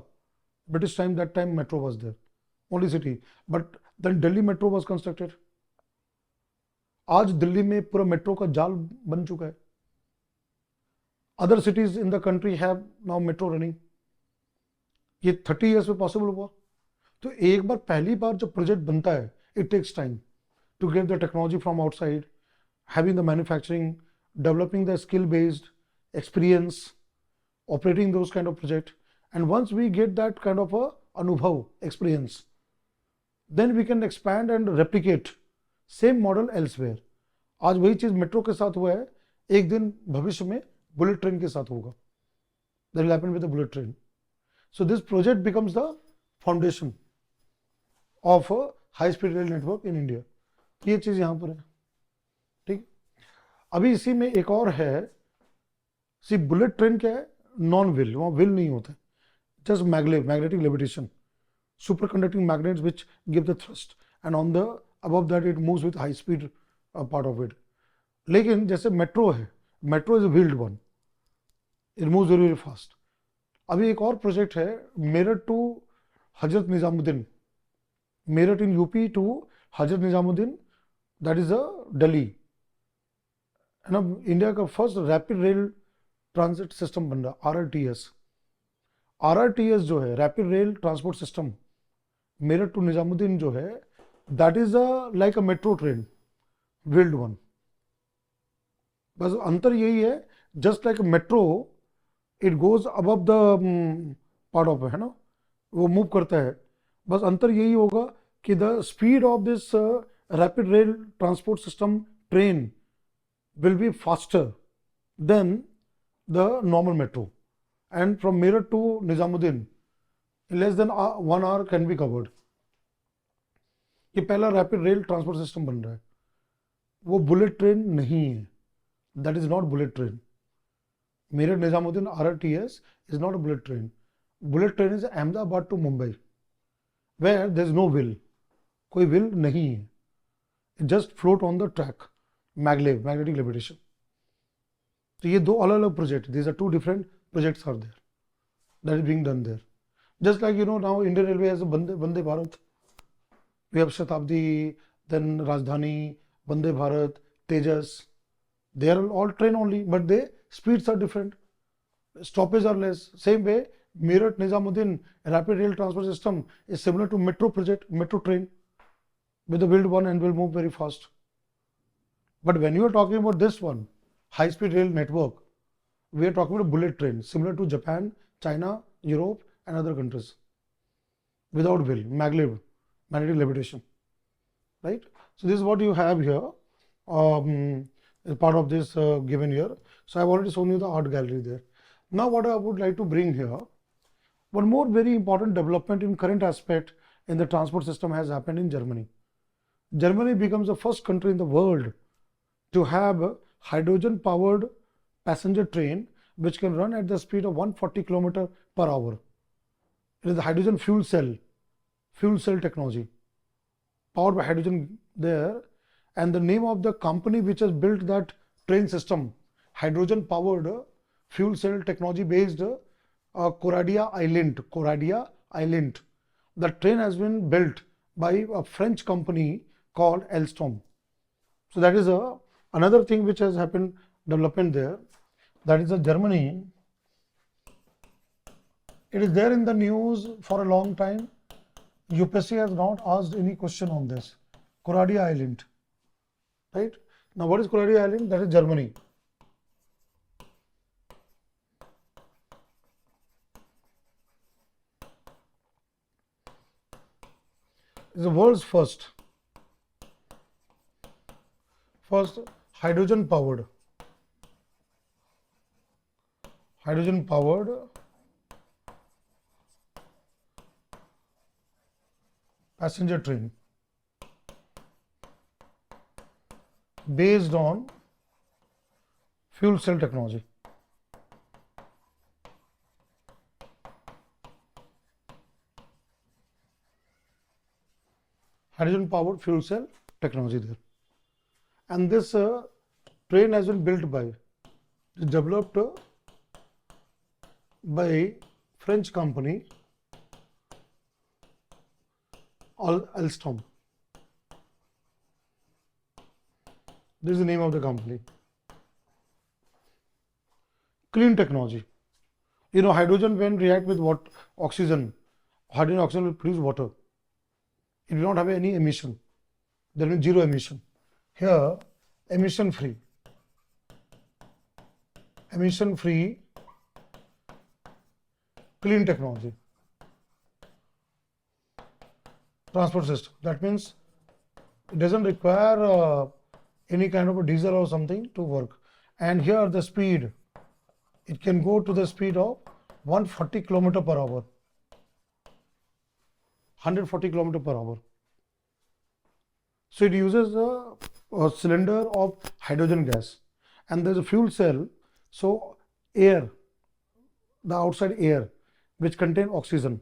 S1: British time, that time metro was there, only city, but then Delhi metro was constructed. आज दिल्ली में पूरा मेट्रो का जाल बन चुका है. Other cities in the country have now metro running. ये 30 years में पॉसिबल हुआ. तो एक बार पहली बार जब प्रोजेक्ट बनता है, it takes time to get the technology from outside, having the manufacturing, developing the skill based experience, operating those kind of project, and once we get that kind of a anubhav experience, then we can expand and replicate same model elsewhere. आज वही चीज metro के साथ हुआ है, एक दिन भविष्य में बुलेट ट्रेन के साथ होगा. That will happen with the bullet train. So this project becomes the foundation of a high speed rail network in India. ये चीज यहाँ पर है. ठीक, अभी इसी में एक और है. सी बुलेट ट्रेन क्या है, नॉन व्हील, वहाँ व्हील नहीं होता है, just magnetic levitation, super conducting magnets which give the thrust, and on the above that it moves with high speed part of it. लेकिन जैसे मेट्रो है, metro is wheeled one, it moves very very fast. अभी एक और project है Meerut to Hazrat Nizamuddin, Meerut in UP to Hazrat Nizamuddin, that is a Delhi, है ना. India का first rapid rail transit system बन रहा, RRTS. RRTS जो है rapid rail transport system, Meerut to Nizamuddin जो है, that is like a metro train, wheeled one. बस अंतर यही है, just like metro it goes above the part of, है ना, वो मूव करता है. बस अंतर यही होगा कि the speed of this rapid rail transport system train will be faster than the normal metro, and from Meerut to Nizamuddin in less than 1 hour can be covered. ये पहला रैपिड रेल ट्रांसपोर्ट सिस्टम बन रहा है, वो bullet train नहीं है, that is not bullet train. Meerut Nizamuddin RRTS is not a bullet train. Bullet train is Ahmedabad to Mumbai, where there is no wheel, कोई wheel नहीं है, it just float on the track, magnetic levitation. तो ये दो अलग अलग project, these are two different projects are there that is being done there. Just like you know now Indian Railway has a Vande Bharat, we have Shatabdi, then Rajdhani, Vande Bharat, Tejas. They are all train only, but the speeds are different, stoppage are less. Same way Meerut Nizamuddin rapid rail transport system is similar to metro project, metro train with the build one and will move very fast. But when you are talking about this one, high speed rail network, we are talking about a bullet train similar to Japan, China, Europe and other countries, without wheel, maglev. magnetic levitation, right? So this is what you have here, as part of this given here. So I've already shown you the art gallery there. Now what I would like to bring here, one more very important development in current aspect in the transport system has happened in Germany. Germany becomes the first country in the world to have a hydrogen powered passenger train which can run at the speed of 140 km per hour. It is the hydrogen fuel cell technology, powered by hydrogen there, and the name of the company which has built that train system, hydrogen powered fuel cell technology based Coradia Island. The train has been built by a French company called Alstom. So that is another thing which has happened, development there. That is Germany. It is there in the news for a long time. UPSC has not asked any question on this. Coradia Island, right? Now what is Coradia Island? That is Germany. It's the world's first hydrogen powered passenger train based on fuel cell technology. Hydrogen powered fuel cell technology there. And this train has been built by, developed by French company Alstom. This is the name of the company. Clean technology. You know, hydrogen when react with what? Oxygen. Hydrogen and oxygen will produce water. It will not have any emission. There will be zero emission. Here, emission free, clean technology, transport system. That means it doesn't require any kind of a diesel or something to work. And here the speed, it can go to the speed of 140 km per hour. 140 km per hour. So it uses a cylinder of hydrogen gas, and there's a fuel cell. So air, the outside air which contain oxygen,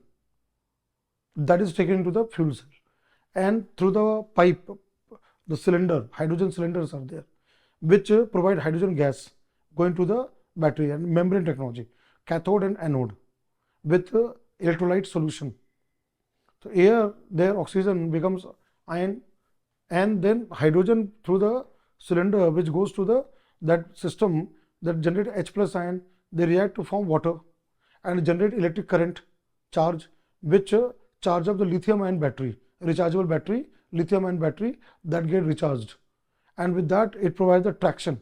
S1: that is taken into the fuel cell, and through the pipe, the cylinder, hydrogen cylinders are there which provide hydrogen gas going to the battery, and membrane technology, cathode and anode with electrolyte solution. So air, their oxygen becomes ion, and then hydrogen through the cylinder which goes to that system that generate H plus ion, they react to form water and generate electric current charge which charge up the lithium ion battery, rechargeable battery, lithium ion battery that get recharged, and with that it provides the traction,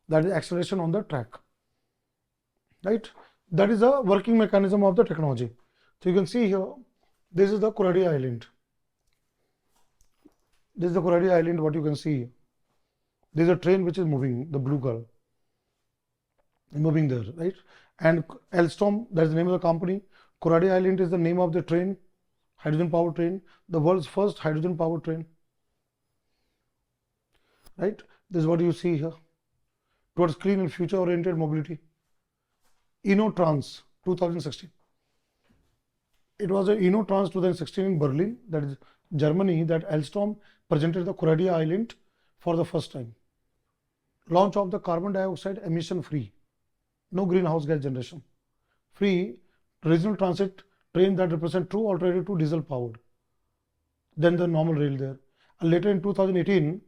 S1: that is acceleration on the track, right? That is a working mechanism of the technology. So you can see here, this is the Coradia Island. This is the Coradia Island, what you can see. There is a train which is moving, the blue color, moving there, right? And Alstom, that's the name of the company. Coradia Island is the name of the train, hydrogen powered train, the world's first hydrogen powered train, right? This is what you see here. Towards clean and future oriented mobility. InnoTrans 2016. It was a InnoTrans 2016 in Berlin, that is Germany, that Alstom presented the Coradia Island for the first time. Launch of the carbon dioxide emission free, no greenhouse gas generation, free regional transit train that represent true alternative to diesel powered. Then the normal rail there. And later in 2018,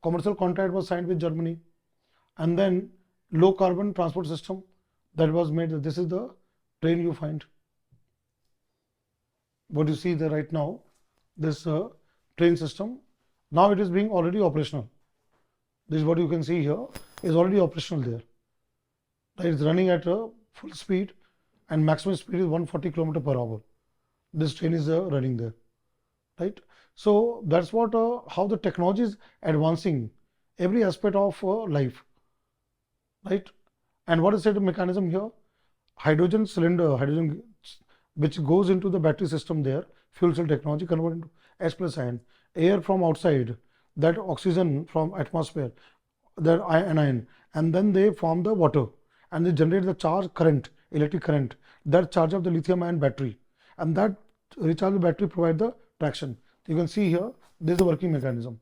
S1: commercial contract was signed with Germany, and then low carbon transport system that was made. This is the train you find. What you see there right now, this train system, now it is being already operational. This is what you can see here, is already operational there. It is running at a full speed, and maximum speed is 140 km per hour. This train is running there, right? So that's what how the technology is advancing every aspect of life, right? And what is the mechanism here? Hydrogen cylinder, hydrogen which goes into the battery system there, fuel cell technology converted into H plus ion, air from outside, that oxygen from atmosphere, that anion, and then they form the water and they generate the charge current, electric current, that charge up the lithium ion battery, and that rechargeable battery provide the traction. You can see here, this is the working mechanism.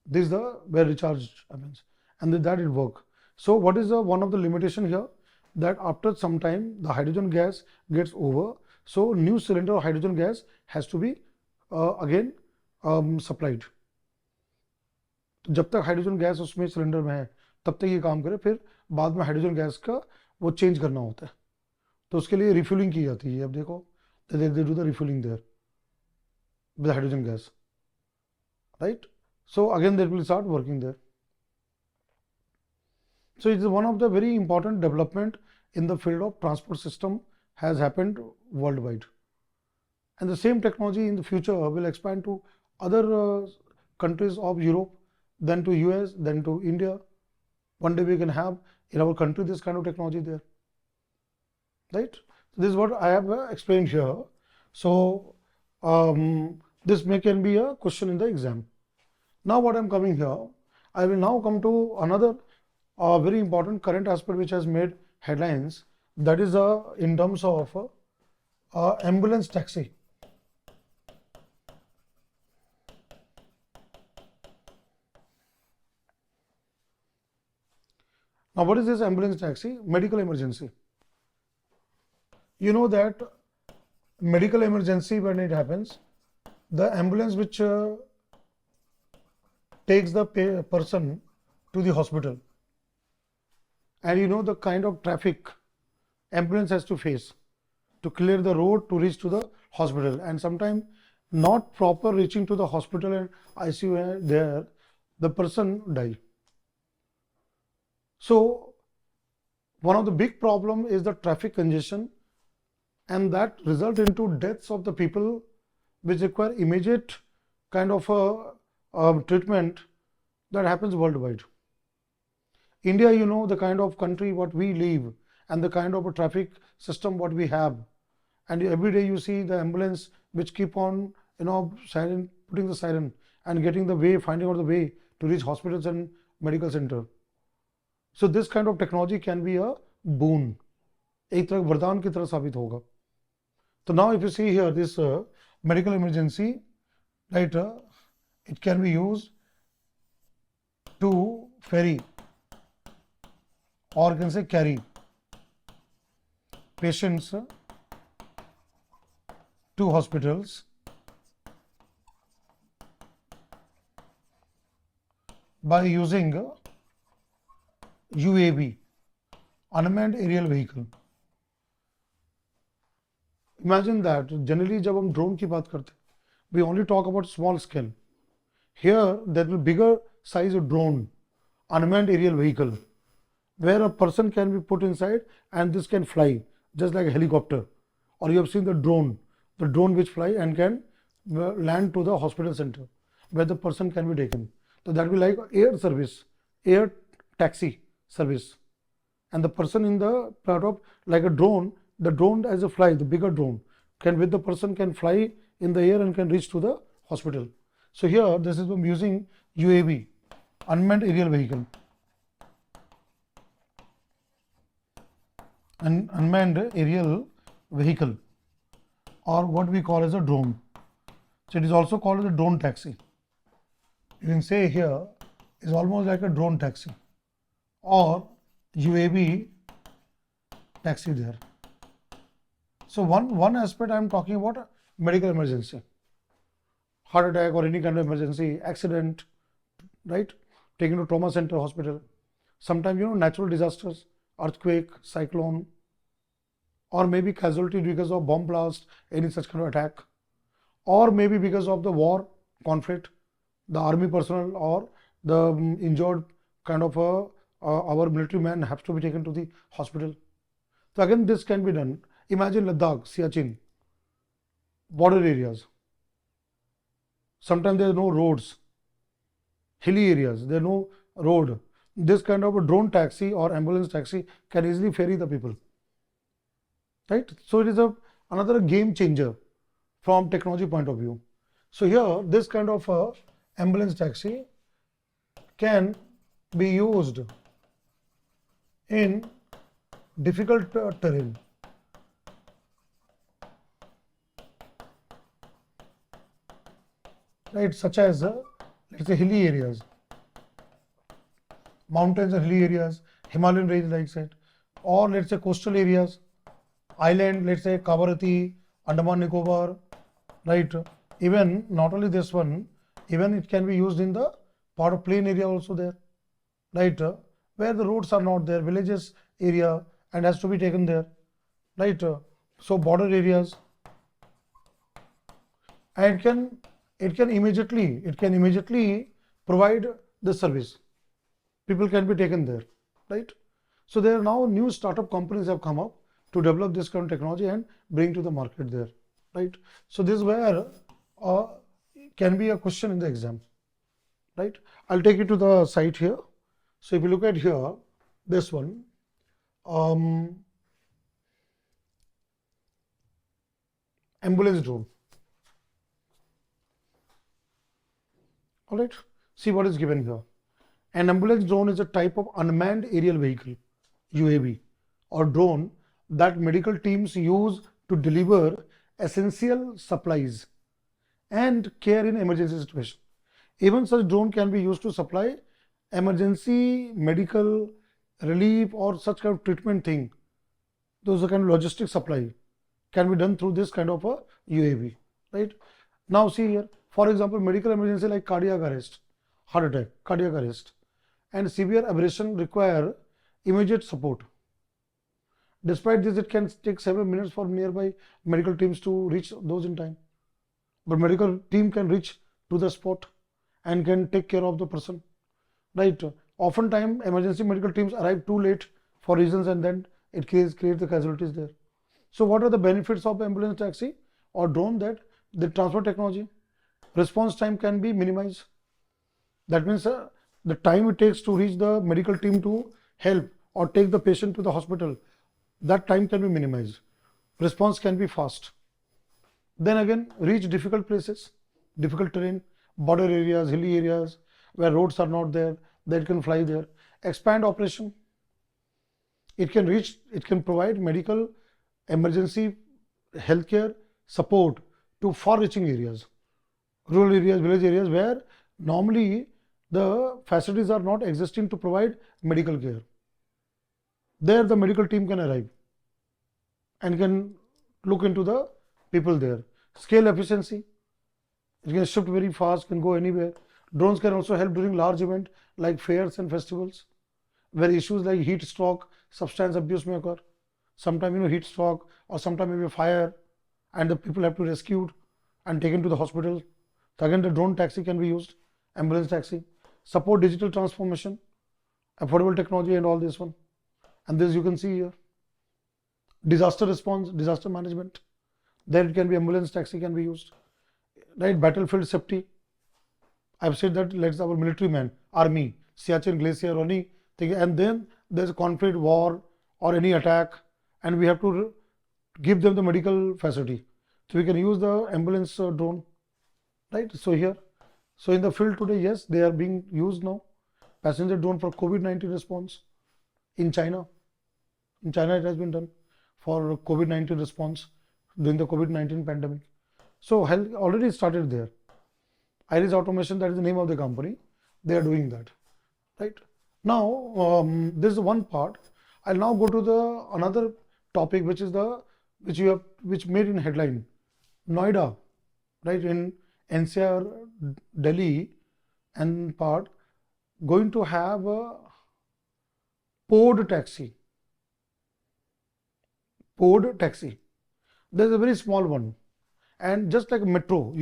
S1: This is the where recharge happens, and with that it work. So what is the one of the limitation here? That after some time the hydrogen gas gets over, so new cylinder of hydrogen gas has to be again supplied. तो जब तक hydrogen gas उसमें cylinder में है तब तक ये काम करे, फिर बाद में हाइड्रोजन गैस का वो चेंज करना होता है, तो उसके लिए रिफ्यूलिंग की जाती है. अब देखो they do the refuelling there with hydrogen gas, right. So again that will start working there. So it is one of the very important development in the field of transport system has happened worldwide, and the same technology in the future will expand to other countries of Europe, then to US, then to India. One day we can have in our country this kind of technology there, right? So this is what I have explained here. So this can be a question in the exam. Now what I am coming here, I will now come to another very important current aspect which has made headlines, that is in terms of ambulance taxi. Now what is this ambulance taxi? Medical emergency. You know that medical emergency, when it happens, the ambulance which takes the person to the hospital, and you know the kind of traffic ambulance has to face to clear the road to reach to the hospital, and sometimes not proper reaching to the hospital and ICU there, the person die. So one of the big problem is the traffic congestion, and that result into deaths of the people which require immediate kind of treatment that happens worldwide. India, you know, the kind of country what we live and the kind of a traffic system what we have, and every day you see the ambulance which keep on, you know, siren, putting the siren and getting the way, finding out the way to reach hospitals and medical center. So this kind of technology can be a boon, एक तरह वरदान की तरह साबित होगा. So now if you see here this medical emergency, right, it can be used to ferry, or can say carry patients to hospitals by using UAV, unmanned aerial vehicle. Imagine that generally जब हम drone की बात करते हैं, we only talk about small scale. Here there will be bigger size of drone, unmanned aerial vehicle, where a person can be put inside and this can fly just like a helicopter. Or you have seen the drone which fly and can land to the hospital center where the person can be taken. So that will be like air service, air taxi service, and the person in the part of like a drone, the drone as a fly, the bigger drone can with the person can fly in the air and can reach to the hospital. So here this is using UAV, unmanned aerial vehicle, an unmanned aerial vehicle, or what we call as a drone. So it is also called as a drone taxi. You can say here is almost like a drone taxi or UAV taxi there. So one aspect I am talking about medical emergency, heart attack or any kind of emergency, accident, right? Taken to trauma center, hospital. Sometimes, you know, natural disasters, earthquake, cyclone, or maybe casualty because of bomb blast, any such kind of attack, or maybe because of the war, conflict, the army personnel or the injured kind of our military man have to be taken to the hospital. So again, this can be done. Imagine Ladakh, Siachen, border areas. Sometimes there are no roads, hilly areas, there are no road. This kind of a drone taxi or ambulance taxi can easily ferry the people, right? So it is another game changer from technology point of view. So here, this kind of a ambulance taxi can be used in difficult terrain. Right, such as let's say hilly areas, mountains and hilly areas, Himalayan range like that, or let's say coastal areas, island, let's say Kavarati, Andaman Nicobar, right? Even not only this one, even it can be used in the part of plain area also there, right? Where the roads are not there, villages area, and has to be taken there, right? So border areas, and it can immediately provide the service. People can be taken there, right? So there are now new startup companies have come up to develop this kind of technology and bring to the market there, right? So this is where can be a question in the exam, right? I'll take you to the site here. So if you look at here, this one, ambulance drone. All right, see what is given here. An ambulance drone is a type of unmanned aerial vehicle, UAV, or drone that medical teams use to deliver essential supplies and care in emergency situations. Even such drone can be used to supply emergency medical relief or such kind of treatment thing. Those are kind of logistic supply can be done through this kind of a UAV, right? Now see here, for example, medical emergency like cardiac arrest, heart attack, cardiac arrest, and severe abrasion require immediate support. Despite this, it can take several minutes for nearby medical teams to reach those in time. But medical team can reach to the spot and can take care of the person, right? Oftentimes, emergency medical teams arrive too late for reasons, and then it creates the casualties there. So what are the benefits of ambulance taxi or drone? That the transport technology, response time can be minimized. That means the time it takes to reach the medical team to help or take the patient to the hospital, that time can be minimized. Response can be fast. Then again, reach difficult places, difficult terrain, border areas, hilly areas where roads are not there, that can fly there. Expand operation. It can provide medical emergency healthcare support to far-reaching areas, rural areas, village areas where normally the facilities are not existing to provide medical care. There the medical team can arrive and can look into the people there. Scale efficiency, it can shift very fast, can go anywhere. Drones can also help during large events like fairs and festivals, where issues like heat stroke, substance abuse may occur. Sometimes heat stroke, or sometimes maybe a fire, and the people have to be rescued and taken to the hospital. So again, the drone taxi can be used, ambulance taxi. Support digital transformation, affordable technology, and all this one. And this you can see here. Disaster response, disaster management. There it can be ambulance taxi can be used. Right, battlefield safety. I've said that let's our military man, army, Siachen glacier or anything, and then there's a conflict, war, or any attack, and we have to give them the medical facility. So we can use the ambulance drone, right? So here, so in the field today, yes, they are being used now. Passenger drone for COVID-19 response in China. In China, it has been done for COVID-19 response during the COVID-19 pandemic. So health already started there. Iris Automation, that is the name of the company. They are doing that, right? Now, this is one part. I'll now go to the another topic, which is which made in headline. Noida, right, in NCR, Delhi, and part going to have a pod taxi. Pod taxi. There's a very small one, and just like a metro,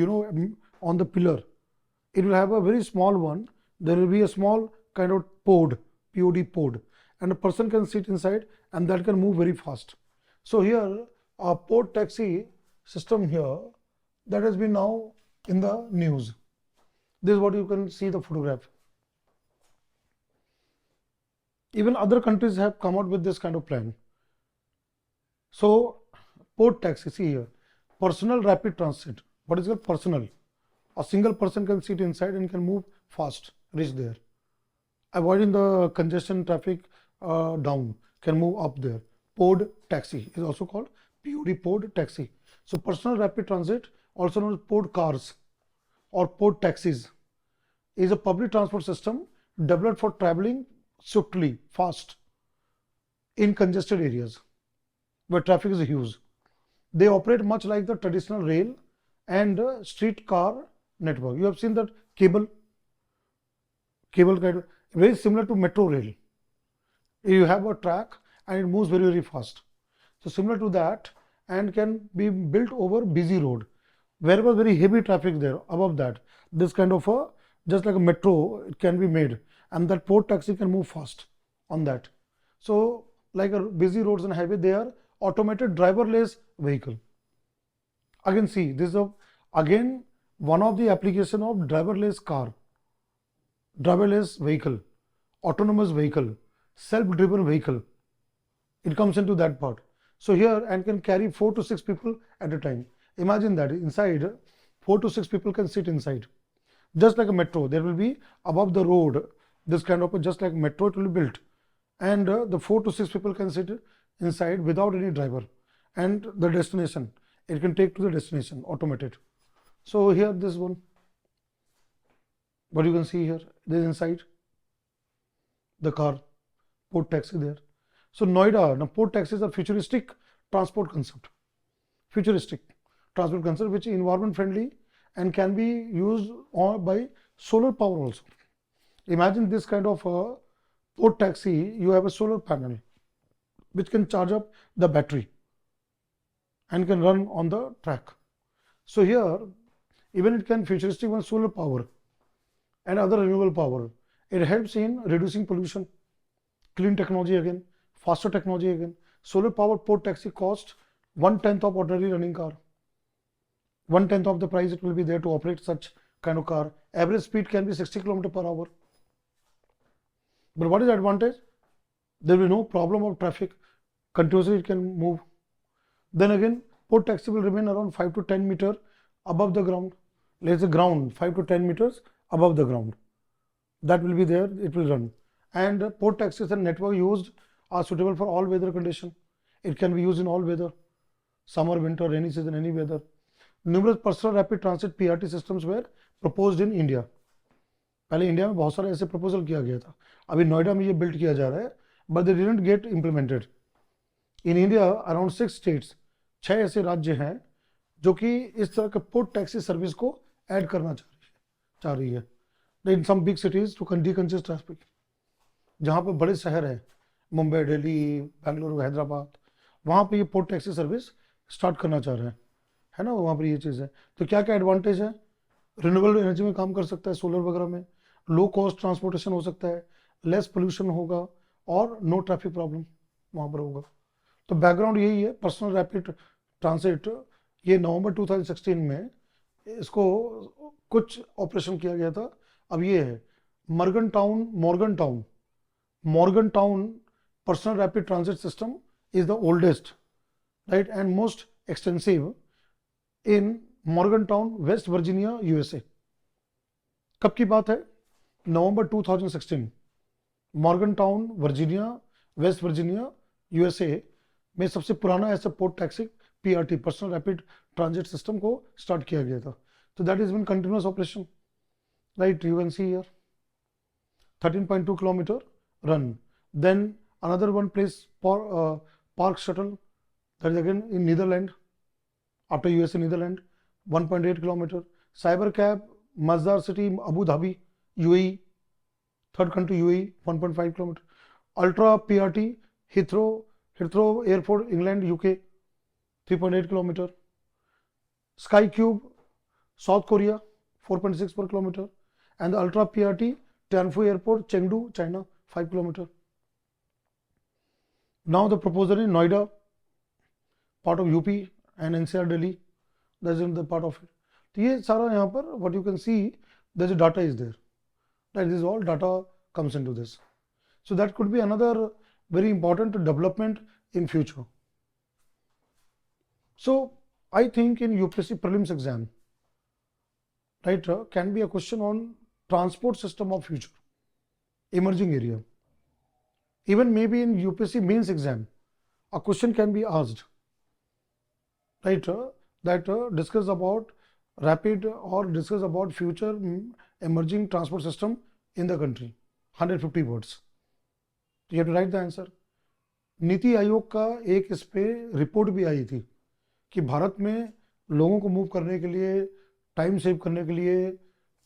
S1: on the pillar, it will have a very small one. There will be a small kind of pod, pod, and a person can sit inside, and that can move very fast. So here, a pod taxi system here that has been now in the news. This is what you can see the photograph. Even other countries have come out with this kind of plan. So port taxi, see here, personal rapid transit. What is it? Personal. A single person can sit inside and can move fast, reach there. Avoiding the congestion traffic down, can move up there. Pod taxi is also called POD, pod taxi. So personal rapid transit, also known as pod cars or pod taxis, is a public transport system developed for traveling swiftly, fast in congested areas where traffic is huge. They operate much like the traditional rail and streetcar network. You have seen that cable kind of, very similar to metro rail. You have a track and it moves very, very fast. So similar to that, and can be built over busy road. Wherever very heavy traffic there, above that, this kind of a, just like a metro, it can be made, and that port taxi can move fast on that. So like a busy roads and highway, they are automated driverless vehicle. Again, see, this is again one of the application of driverless car, driverless vehicle, autonomous vehicle, self-driven vehicle. It comes into that part. So here, and can carry 4 to 6 people at a time. Imagine that inside 4 to 6 people can sit inside. Just like a metro, there will be above the road, this kind of, just like metro, it will be built. And the 4 to 6 people can sit inside without any driver. And the destination, it can take to the destination, automated. So here, this one, what you can see here, this inside the car, port taxi there. So Noida, now port taxis are futuristic transport concept. Futuristic transport concept which is environment friendly and can be used by solar power also. Imagine this kind of a port taxi, you have a solar panel which can charge up the battery and can run on the track. So here, even it can futuristic one solar power and other renewable power. It helps in reducing pollution, clean technology again, faster technology again. Solar powered port taxi cost 1/10 of ordinary running car. 1/10 of the price it will be there to operate such kind of car. Average speed can be 60 km per hour. But what is the advantage? There will be no problem of traffic. Continuously it can move. Then again, port taxi will remain around 5 to 10 meter above the ground. Let's say ground 5 to 10 meters above the ground. That will be there, it will run. And port taxis and network used are suitable for all weather condition. It can be used in all weather, summer, winter, rainy season, any weather. Numerous personal rapid transit PRT systems were proposed in India. पहले India में बहुत सारे ऐसे proposal किया गया था. अभी नोएडा में ये बिल्ड किया जा रहा है, but they didn't get implemented. In India, around 6 states, 6 ऐसे राज्य हैं जो कि इस तरह के पोर्ट टैक्सी सर्विस को ऐड करना चाह रही है. In some big cities to decongest traffic. जहाँ पे बड़े शहर हैं, मुंबई, दिल्ली, बेंगलुरु, हैदराबाद, वहाँ पे ये पोर्ट टैक्सी सर्विस स्टार्ट करना चाह रहे हैं, है ना. वहाँ पर ये चीज़ है. तो क्या क्या एडवांटेज है? रिन्यूएबल एनर्जी में काम कर सकता है, सोलर वगैरह में. लो कॉस्ट ट्रांसपोर्टेशन हो सकता है, लेस पोल्यूशन होगा और नो ट्रैफिक प्रॉब्लम वहाँ पर होगा. तो बैकग्राउंड यही है. पर्सनल रैपिड ट्रांसिट ये नवंबर 2016 में इसको कुछ ऑपरेशन किया गया था. अब ये है Morgantown personal rapid transit system is the oldest, right, and most extensive in Morgantown, West Virginia, USA. कब की बात है? नवंबर 2016. Morgantown, Virginia, West Virginia, USA में सबसे पुराना ऐसा port taxi PRT, personal rapid transit system को स्टार्ट किया गया था. तो that is been continuous operation, right. You can see here 13.2 kilometer run. Then another one place for park shuttle, that is again in Netherlands, after USA, Netherlands, 1.8 kilometer. Cyber cab, Masdar City, Abu Dhabi, UAE, third country UAE, 1.5 kilometer. Ultra PRT, Heathrow Airport, England, UK, 3.8 kilometer. Sky Cube, South Korea, 4.6 per kilometer. And the Ultra PRT, Tianfu Airport, Chengdu, China, 5 kilometer. Now the proposal in Noida, part of UP and NCR Delhi, that is in the part of it. तो ये सारा यहाँ पर what you can see there's a data is there. Right? This is all data comes into this. So that could be another very important development in future. So I think in UPSC prelims exam, right, can be a question on transport system of future, emerging area. Even maybe in UPSC mains exam, a question can be asked, right, that discuss about rapid or discuss about future emerging transport system in the country, 150 words. You have to write the answer. NITI Aayog का एक इस पे report भी आई थी कि भारत में लोगों को मूव करने के लिए, टाइम सेव करने के लिए,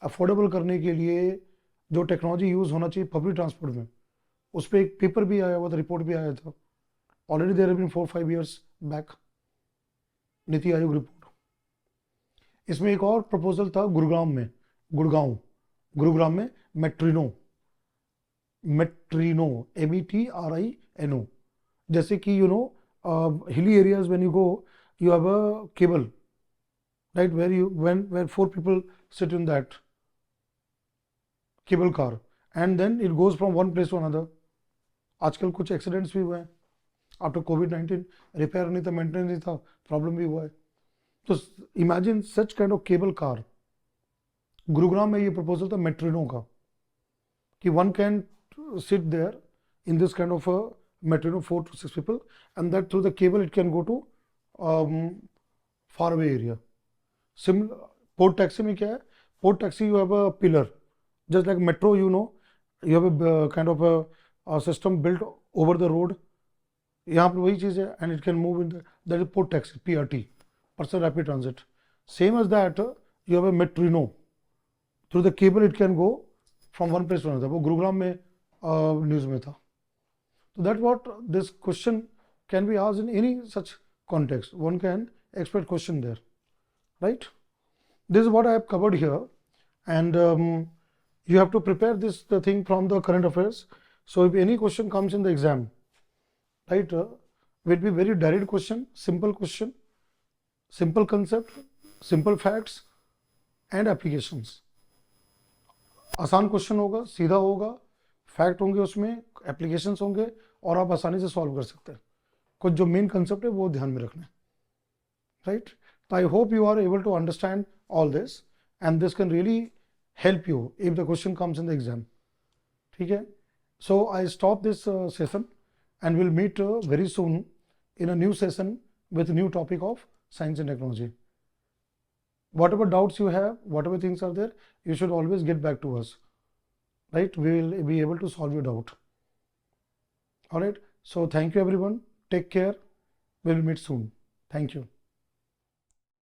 S1: अफोर्डेबल करने के लिए जो टेक्नोलॉजी यूज़ होना चाहिए पब्लिक ट्रांसपोर्ट में, उस पर एक पेपर भी आया हुआ था, रिपोर्ट भी आया था. Already there have been 4-5 years back NITI Aayog report. इसमें एक और प्रपोजल था गुरुग्राम में मेट्रिनो METRINO, जैसे कि hilly areas when you go, you have a cable, right, where 4 people sit in that cable car and then it goes from one place to another. आजकल कुछ accidents भी हुए हैं आफ्टर कोविड-19, रिपेयर नहीं था, मेंटेनेंस नहीं था, प्रॉब्लम भी हुआ है. तो imagine such kind of cable car. Gurugram में ये प्रपोजल था मेट्रिनो का कि one can sit there in this kind of a metrino, 4 to 6 people, and that through the cable it can go to far away area. Port taxi में क्या है? Port taxi you have a pillar, just like metro, you have a kind of a system built over the road. यहाँ पर वही चीज़ है, and it can move in that is port taxi, PRT, person rapid transit. Same as that, you have a metrino. Through the cable it can go from one place to another. वो गुरुग्राम में news में था. So that what this question can be asked in any such context. One can expect question there, right? This is what I have covered here, and you have to prepare the thing from the current affairs. So if any question comes in the exam, right, will be very direct question, simple concept, simple facts and applications. आसान question होगा, सीधा होगा, fact होंगे उसमें, applications होंगे और आप आसानी से सॉल्व कर सकते हैं. कुछ जो मेन कंसेप्ट है वो ध्यान में रखना है, राइट. तो I hope you are able to understand all this and this can really help you if the question comes in the exam. ठीक है. So I stop this session and we'll meet very soon in a new session with a new topic of science and technology. Whatever doubts you have, whatever things are there, you should always get back to us, right? We will be able to solve your doubt. All right. So thank you everyone. Take care. We'll meet soon. Thank you.